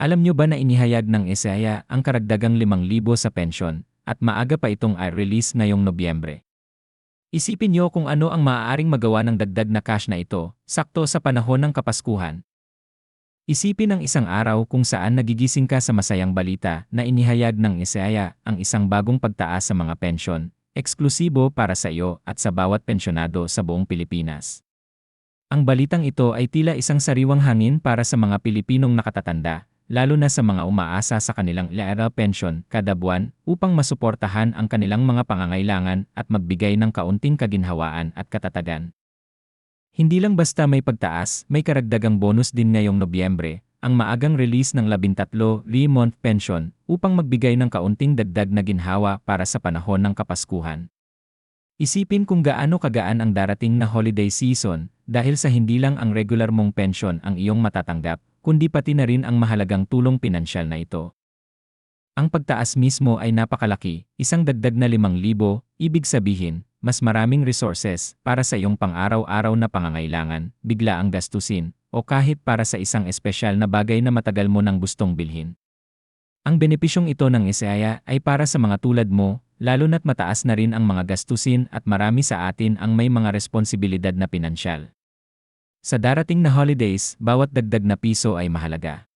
Alam nyo ba na inihayag ng Isaya ang karagdagang 5,000 sa pensyon at maaga pa itong i-release ngayong Nobyembre? Isipin nyo kung ano ang maaaring magawa ng dagdag na cash na ito, sakto sa panahon ng Kapaskuhan. Isipin ang isang araw kung saan nagigising ka sa masayang balita na inihayag ng Isaya ang isang bagong pagtaas sa mga pensyon, eksklusibo para sa iyo at sa bawat pensyonado sa buong Pilipinas. Ang balitang ito ay tila isang sariwang hangin para sa mga Pilipinong nakatatanda, lalo na sa mga umaasa sa kanilang LIRA pension kada buwan upang masuportahan ang kanilang mga pangangailangan at magbigay ng kaunting kaginhawaan at katatagan. Hindi lang basta may pagtaas, may karagdagang bonus din ngayong Nobyembre, ang maagang release ng 13 month pension upang magbigay ng kaunting dagdag na ginhawa para sa panahon ng Kapaskuhan. Isipin kung gaano kagaan ang darating na holiday season dahil sa hindi lang ang regular mong pension ang iyong matatanggap, kundi pati na rin ang mahalagang tulong pinansyal na ito. Ang pagtaas mismo ay napakalaki, isang dagdag na 5,000, ibig sabihin, mas maraming resources para sa iyong pang-araw-araw na pangangailangan, bigla ang gastusin, o kahit para sa isang espesyal na bagay na matagal mo nang gustong bilhin. Ang benepisyong ito ng Isaya ay para sa mga tulad mo, lalo na't mataas na rin ang mga gastusin at marami sa atin ang may mga responsibilidad na pinansyal. Sa darating na holidays, bawat dagdag na piso ay mahalaga.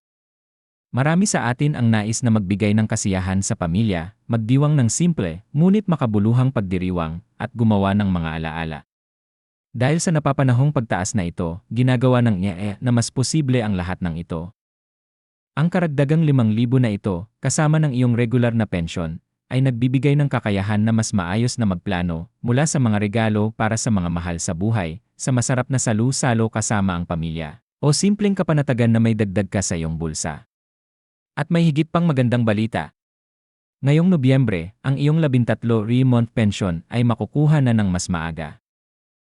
Marami sa atin ang nais na magbigay ng kasiyahan sa pamilya, magdiwang ng simple, ngunit makabuluhang pagdiriwang, at gumawa ng mga alaala. Dahil sa napapanahong pagtaas na ito, ginagawa ng IAE na mas posible ang lahat ng ito. Ang karagdagang 5,000 na ito, kasama ng iyong regular na pensyon, ay nagbibigay ng kakayahan na mas maayos na magplano, mula sa mga regalo para sa mga mahal sa buhay, sa masarap na salu-salo kasama ang pamilya, o simpleng kapanatagan na may dagdag ka sa iyong bulsa. At may higit pang magandang balita. Ngayong Nobyembre, ang iyong 13 month pension ay makukuha na ng mas maaga.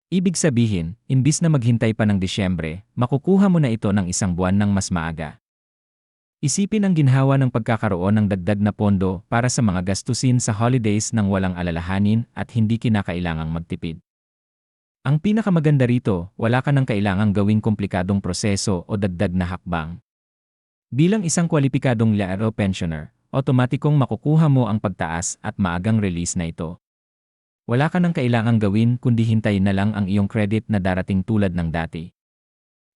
Ibig sabihin, imbis na maghintay pa ng Disyembre, makukuha mo na ito ng isang buwan ng mas maaga. Isipin ang ginhawa ng pagkakaroon ng dagdag na pondo para sa mga gastusin sa holidays nang walang alalahanin at hindi kinakailangang magtipid. Ang pinakamaganda rito, wala ka nang kailangang gawing komplikadong proseso o dagdag na hakbang. Bilang isang kwalipikadong LIRA pensioner, otomatikong makukuha mo ang pagtaas at maagang release na ito. Wala ka nang kailangang gawin kundi hintayin na lang ang iyong credit na darating tulad ng dati.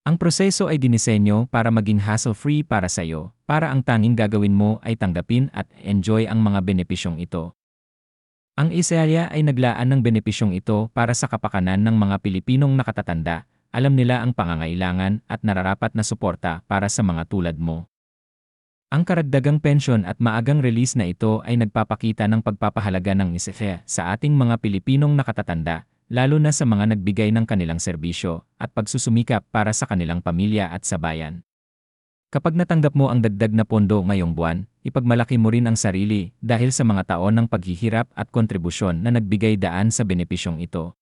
Ang proseso ay dinisenyo para maging hassle-free para sa iyo, para ang tanging gagawin mo ay tanggapin at enjoy ang mga benepisyong ito. Ang Isaya ay naglaan ng benepisyong ito para sa kapakanan ng mga Pilipinong nakatatanda. Alam nila ang pangangailangan at nararapat na suporta para sa mga tulad mo. Ang karagdagang pensyon at maagang release na ito ay nagpapakita ng pagpapahalaga ng Isaya sa ating mga Pilipinong nakatatanda, lalo na sa mga nagbigay ng kanilang serbisyo at pagsusumikap para sa kanilang pamilya at sa bayan. Kapag natanggap mo ang dagdag na pondo ngayong buwan, ipagmalaki mo rin ang sarili dahil sa mga taon ng paghihirap at kontribusyon na nagbigay daan sa benepisyong ito.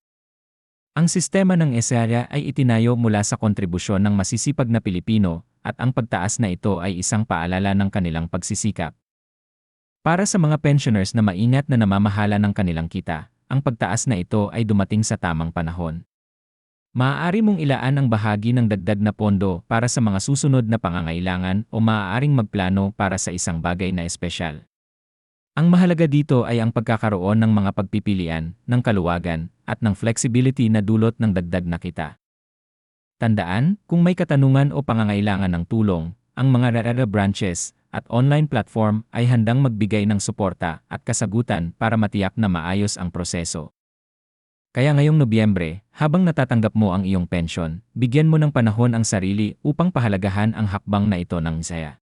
Ang sistema ng Isaya ay itinayo mula sa kontribusyon ng masisipag na Pilipino at ang pagtaas na ito ay isang paalala ng kanilang pagsisikap. Para sa mga pensioners na maingat na namamahala ng kanilang kita, ang pagtaas na ito ay dumating sa tamang panahon. Maaari mong ilaan ang bahagi ng dagdag na pondo para sa mga susunod na pangangailangan o maaaring magplano para sa isang bagay na espesyal. Ang mahalaga dito ay ang pagkakaroon ng mga pagpipilian, ng kaluwagan, at ng flexibility na dulot ng dagdag na kita. Tandaan, kung may katanungan o pangangailangan ng tulong, ang mga RRA branches at online platform ay handang magbigay ng suporta at kasagutan para matiyak na maayos ang proseso. Kaya ngayong Nobyembre, habang natatanggap mo ang iyong pensyon, bigyan mo ng panahon ang sarili upang pahalagahan ang hakbang na ito ng Isaya.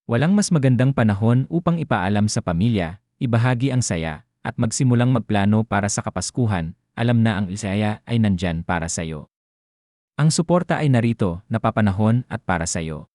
Walang mas magandang panahon upang ipaalam sa pamilya, ibahagi ang saya, at magsimulang magplano para sa Kapaskuhan. Alam na ang Isaya ay nandyan para sa iyo. Ang suporta ay narito, napapanahon at para sa iyo.